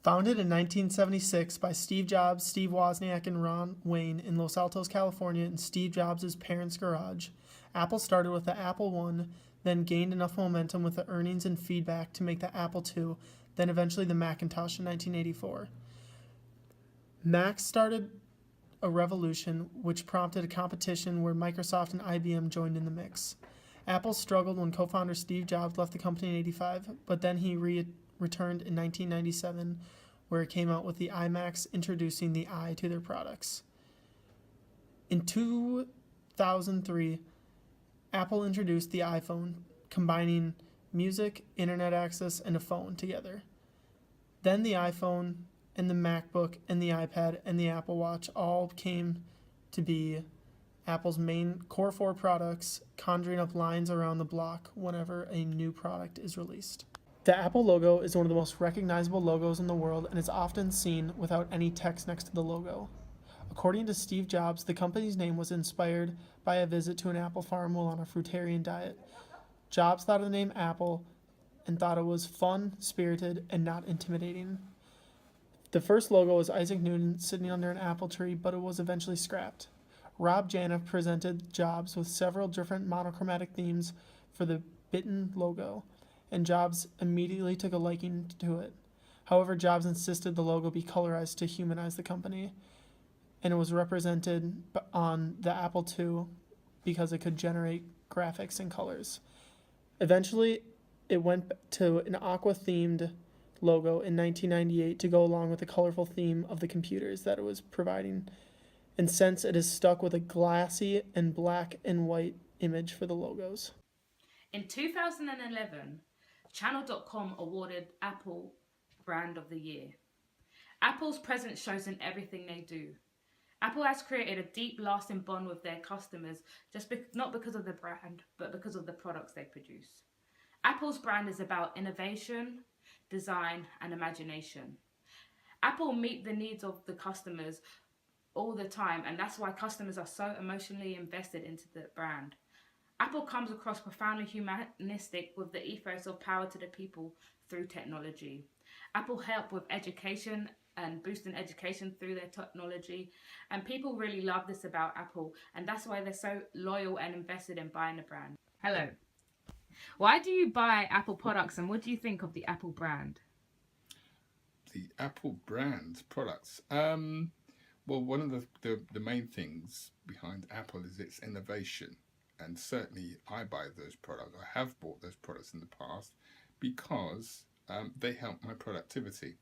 Founded in 1976 by Steve Jobs, Steve Wozniak, and Ron Wayne in Los Altos, California, in Steve Jobs' parents' garage, Apple started with the Apple I, then gained enough momentum with the earnings and feedback to make the Apple II, then eventually the Macintosh in 1984. Mac started a revolution which prompted a competition where Microsoft and IBM joined in the mix. Apple struggled when co-founder Steve Jobs left the company in 1985, but then he returned in 1997, where it came out with the iMacs, introducing the i to their products. In 2003, Apple introduced the iPhone, combining music, internet access, and a phone together. Then the iPhone and the MacBook and the iPad and the Apple Watch all came to be Apple's main core four products, conjuring up lines around the block whenever a new product is released. The Apple logo is one of the most recognizable logos in the world and is often seen without any text next to the logo. According to Steve Jobs, the company's name was inspired by a visit to an apple farm while on a fruitarian diet. Jobs thought of the name Apple and thought it was fun, spirited, and not intimidating. The first logo was Isaac Newton sitting under an apple tree, but it was eventually scrapped. Rob Janoff presented Jobs with several different monochromatic themes for the Bitten logo, and Jobs immediately took a liking to it. However, Jobs insisted the logo be colorized to humanize the company, and it was represented on the Apple II because it could generate graphics and colors. Eventually, it went to an aqua-themed logo in 1998 to go along with the colorful theme of the computers that it was providing, and since it is stuck with a glassy and black and white image for the logos. In 2011, Channel.com awarded Apple Brand of the Year. Apple's presence shows in everything they do. Apple has created a deep, lasting bond with their customers, not because of the brand, but because of the products they produce. Apple's brand is about innovation, design, and imagination. Apple meet the needs of the customers all the time, and that's why customers are so emotionally invested into the brand. Apple comes across profoundly humanistic with the ethos of power to the people through technology. Apple help with education and boosting education through their technology, and people really love this about Apple, and that's why they're so loyal and invested in buying the brand. Hello. Why do you buy Apple products, and what do you think of the Apple brand? The Apple brand products. Well, one of the main things behind Apple is its innovation. And certainly I buy those products. I have bought those products in the past because they help my productivity.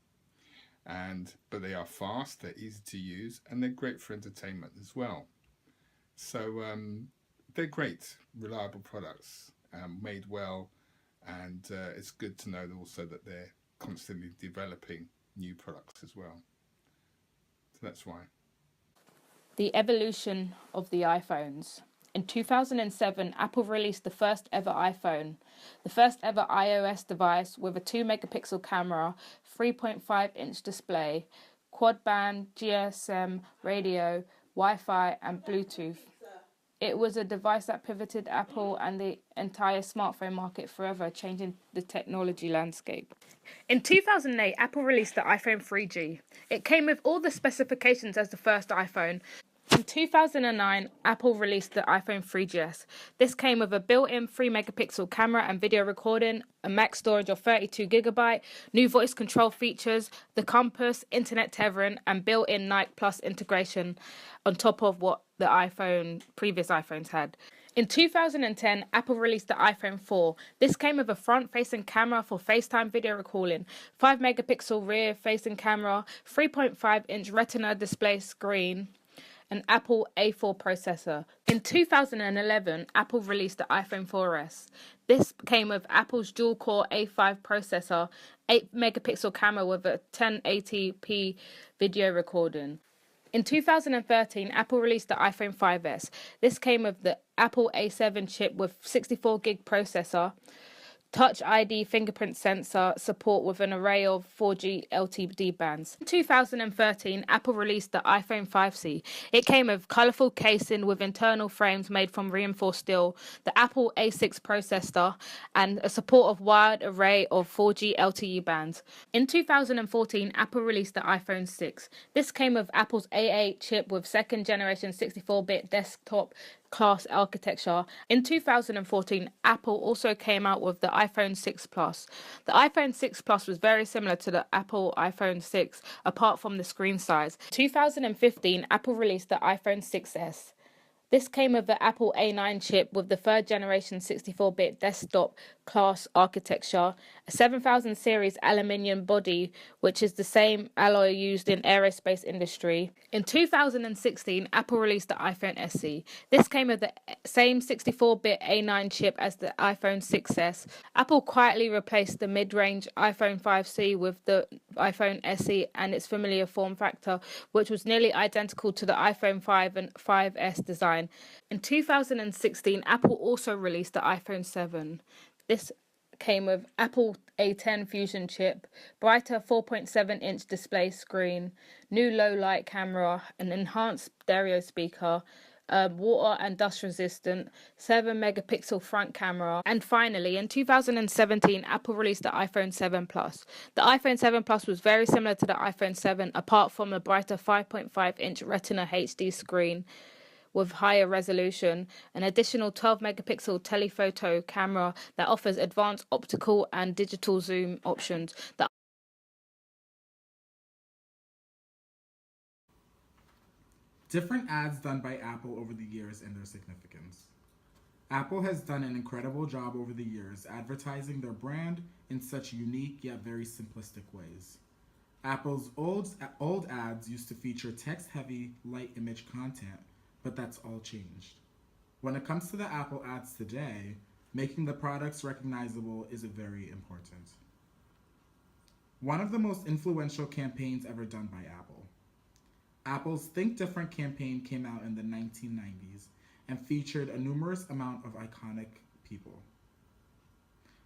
But they are fast, they're easy to use, and they're great for entertainment as well. So they're great, reliable products, made well, and it's good to know also that they're constantly developing new products as well. So that's why. The evolution of the iPhones. In 2007, Apple released the first ever iPhone, the first ever iOS device with a 2-megapixel camera, 3.5-inch display, quad-band, GSM, radio, Wi-Fi, and Bluetooth. It was a device that pivoted Apple and the entire smartphone market forever, changing the technology landscape. In 2008, Apple released the iPhone 3G. It came with all the specifications as the first iPhone. In 2009, Apple released the iPhone 3GS. This came with a built-in 3-megapixel camera and video recording, a max storage of 32GB, new voice control features, the compass, internet tethering, and built-in Nike Plus integration on top of what the previous iPhones had. In 2010, Apple released the iPhone 4. This came with a front-facing camera for FaceTime video recording, 5-megapixel rear-facing camera, 3.5-inch Retina display screen, an Apple A4 processor. In 2011, Apple released the iPhone 4S. This came with Apple's dual-core A5 processor, 8-megapixel camera with a 1080p video recording. In 2013, Apple released the iPhone 5S. This came with the Apple A7 chip with 64GB processor, Touch ID fingerprint sensor support with an array of 4G LTE bands. In 2013, Apple released the iPhone 5C. It came with colourful casing with internal frames made from reinforced steel, the Apple A6 processor, and a support of wide array of 4G LTE bands. In 2014, Apple released the iPhone 6. This came with Apple's A8 chip with second generation 64-bit desktop class architecture. In 2014, Apple also came out with the iPhone 6 Plus. The iPhone 6 Plus was very similar to the Apple iPhone 6, apart from the screen size. In 2015, Apple released the iPhone 6s. This came with the Apple A9 chip with the third generation 64-bit desktop class architecture, a 7000 series aluminium body, which is the same alloy used in aerospace industry. In 2016, Apple released the iPhone SE. This came with the same 64-bit A9 chip as the iPhone 6s. Apple quietly replaced the mid-range iPhone 5C with the iPhone SE and its familiar form factor, which was nearly identical to the iPhone 5 and 5S design. In 2016, Apple also released the iPhone 7. This came with Apple A10 Fusion chip, brighter 4.7-inch display screen, new low-light camera, an enhanced stereo speaker, water and dust resistant 7-megapixel front camera, and finally in 2017 Apple released the iPhone 7 Plus. The iPhone 7 Plus was very similar to the iPhone 7 apart from a brighter 5.5-inch Retina HD screen with higher resolution, an additional 12-megapixel telephoto camera that offers advanced optical and digital zoom options. Different ads done by Apple over the years and their significance. Apple has done an incredible job over the years advertising their brand in such unique yet very simplistic ways. Apple's old ads used to feature text-heavy, light image content, but that's all changed. When it comes to the Apple ads today, making the products recognizable is very important. One of the most influential campaigns ever done by Apple. Apple's Think Different campaign came out in the 1990s and featured a numerous amount of iconic people.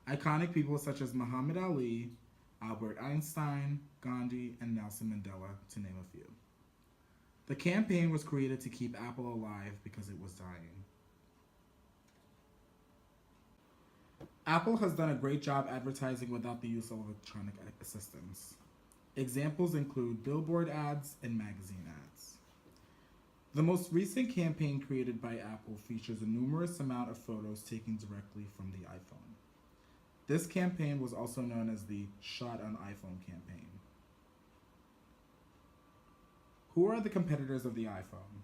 Iconic people such as Muhammad Ali, Albert Einstein, Gandhi, and Nelson Mandela, to name a few. The campaign was created to keep Apple alive because it was dying. Apple has done a great job advertising without the use of electronic assistants. Examples include billboard ads and magazine ads. The most recent campaign created by Apple features a numerous amount of photos taken directly from the iPhone. This campaign was also known as the Shot on iPhone campaign. Who are the competitors of the iPhone?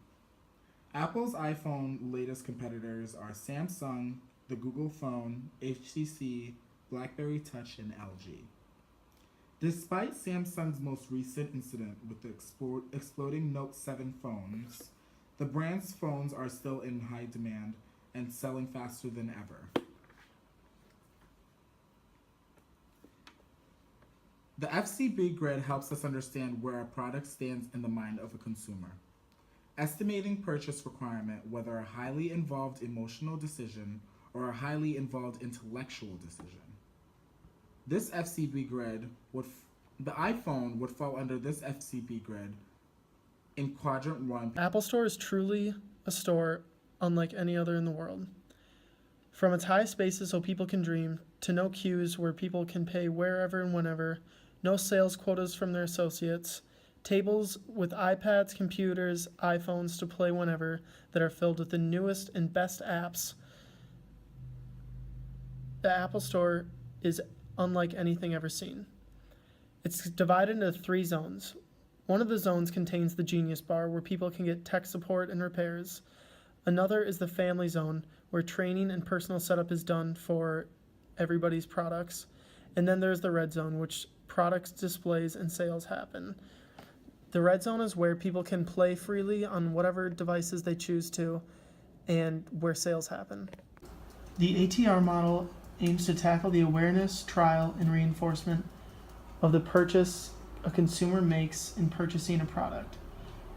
Apple's iPhone latest competitors are Samsung, the Google phone, HTC, BlackBerry Touch, and LG. Despite Samsung's most recent incident with the exploding Note 7 phones, the brand's phones are still in high demand and selling faster than ever. The FCB grid helps us understand where a product stands in the mind of a consumer. Estimating purchase requirement, whether a highly involved emotional decision or a highly involved intellectual decision. This FCB grid the iPhone would fall under this FCB grid in quadrant 1. Apple Store is truly a store unlike any other in the world. From its high spaces so people can dream, to no queues where people can pay wherever and whenever, no sales quotas from their associates, tables with iPads, computers, iPhones to play whenever that are filled with the newest and best apps. The Apple Store is unlike anything ever seen. It's divided into 3 zones. One of the zones contains the Genius Bar, where people can get tech support and repairs. Another is the Family Zone, where training and personal setup is done for everybody's products. And then there's the Red Zone, which products, displays, and sales happen. The Red Zone is where people can play freely on whatever devices they choose to, and where sales happen. The ATR model aims to tackle the awareness, trial, and reinforcement of the purchase a consumer makes in purchasing a product.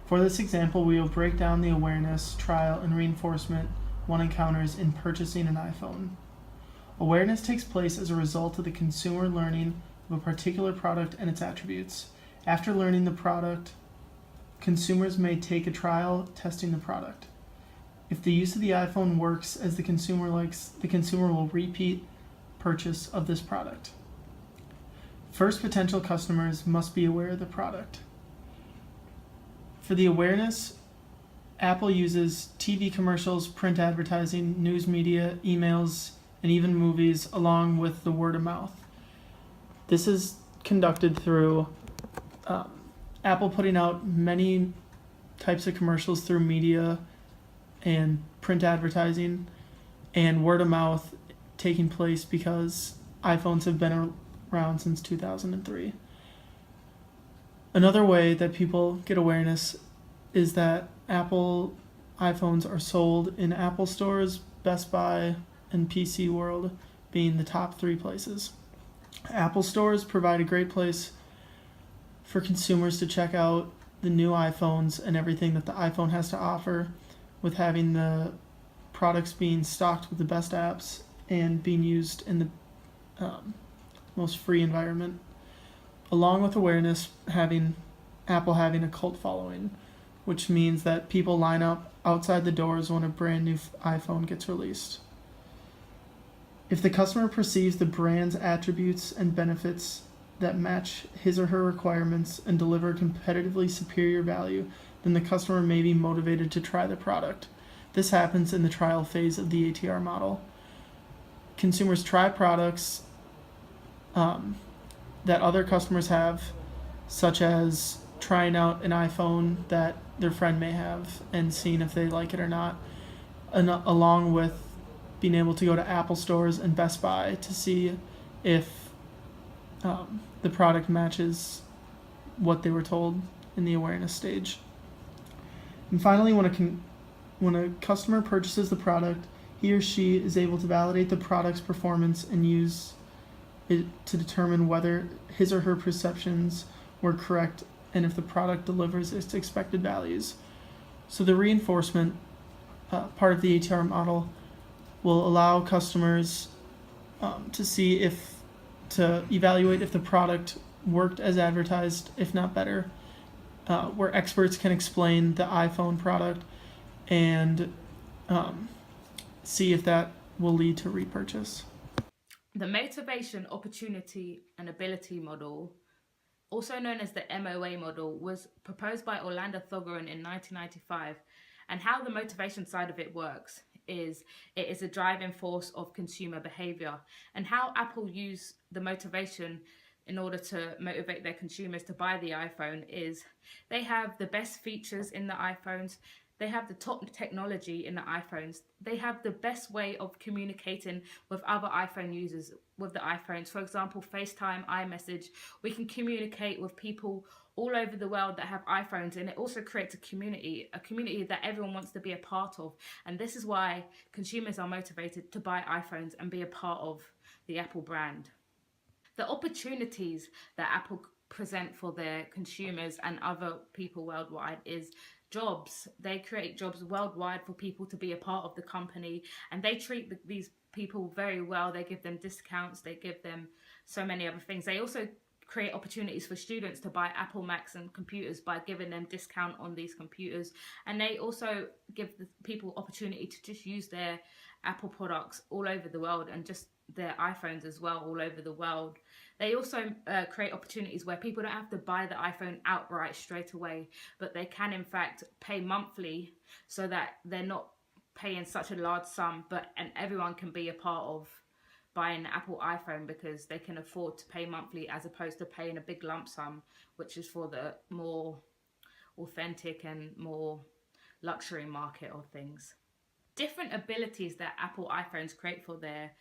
For this example, we will break down the awareness, trial, and reinforcement one encounters in purchasing an iPhone. Awareness takes place as a result of the consumer learning of a particular product and its attributes. After learning the product, consumers may take a trial testing the product. If the use of the iPhone works as the consumer likes, the consumer will repeat purchase of this product. First, potential customers must be aware of the product. For the awareness, Apple uses TV commercials, print advertising, news media, emails, and even movies, along with the word of mouth. This is conducted through Apple putting out many types of commercials through media and print advertising, and word of mouth taking place because iPhones have been around since 2003. Another way that people get awareness is that Apple iPhones are sold in Apple stores, Best Buy, and PC World being the top 3 places. Apple stores provide a great place for consumers to check out the new iPhones and everything that the iPhone has to offer, with having the products being stocked with the best apps and being used in the most free environment. Along with awareness, Apple having a cult following, which means that people line up outside the doors when a brand new iPhone gets released. If the customer perceives the brand's attributes and benefits that match his or her requirements and deliver competitively superior value, then the customer may be motivated to try the product. This happens in the trial phase of the ATR model. Consumers try products that other customers have, such as trying out an iPhone that their friend may have and seeing if they like it or not, and along with being able to go to Apple stores and Best Buy to see if the product matches what they were told in the awareness stage. And finally, when a customer purchases the product, he or she is able to validate the product's performance and use it to determine whether his or her perceptions were correct and if the product delivers its expected values. So the reinforcement part of the ATR model will allow customers to evaluate if the product worked as advertised, if not better, where experts can explain the iPhone product and see if that will lead to repurchase. The motivation, opportunity, and ability model, also known as the MOA model, was proposed by Orlando Thogeran in 1995. And how the motivation side of it works is it is a driving force of consumer behavior. And how Apple use the motivation in order to motivate their consumers to buy the iPhone is they have the best features in the iPhones. They have the top technology in the iPhones. They have the best way of communicating with other iPhone users with the iPhones. For example, FaceTime, iMessage. We can communicate with people all over the world that have iPhones, and it also creates a community that everyone wants to be a part of. And this is why consumers are motivated to buy iPhones and be a part of the Apple brand. The opportunities that Apple present for their consumers and other people worldwide is jobs. They create jobs worldwide for people to be a part of the company, and they treat these people very well. They give them discounts, they give them so many other things. They also create opportunities for students to buy Apple Macs and computers by giving them discount on these computers, and they also give the people opportunity to just use their Apple products all over the world, and just their iPhones as well all over the world. They also create opportunities where people don't have to buy the iPhone outright straight away, but they can in fact pay monthly, so that they're not paying such a large sum, and everyone can be a part of buying an Apple iPhone because they can afford to pay monthly, as opposed to paying a big lump sum, which is for the more authentic and more luxury market of things. Different abilities that Apple iPhones create for their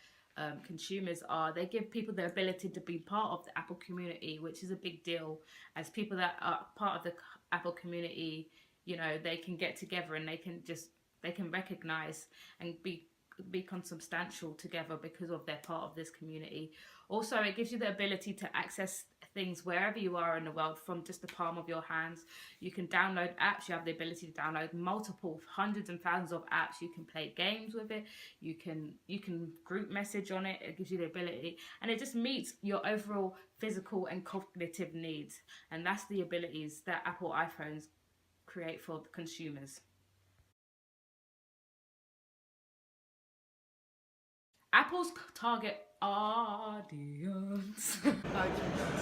consumers are, they give people the ability to be part of the Apple community, which is a big deal. As people that are part of the Apple community, they can get together and they can recognize and be consubstantial together because of their part of this community. Also, it gives you the ability to access things wherever you are in the world from just the palm of your hands. You can download apps. You have the ability to download multiple hundreds and thousands of apps. You can play games with it. You can group message on it. It gives you the ability, and it just meets your overall physical and cognitive needs. And that's the abilities that Apple iPhones create for the consumers. Apple's target audience. I can't.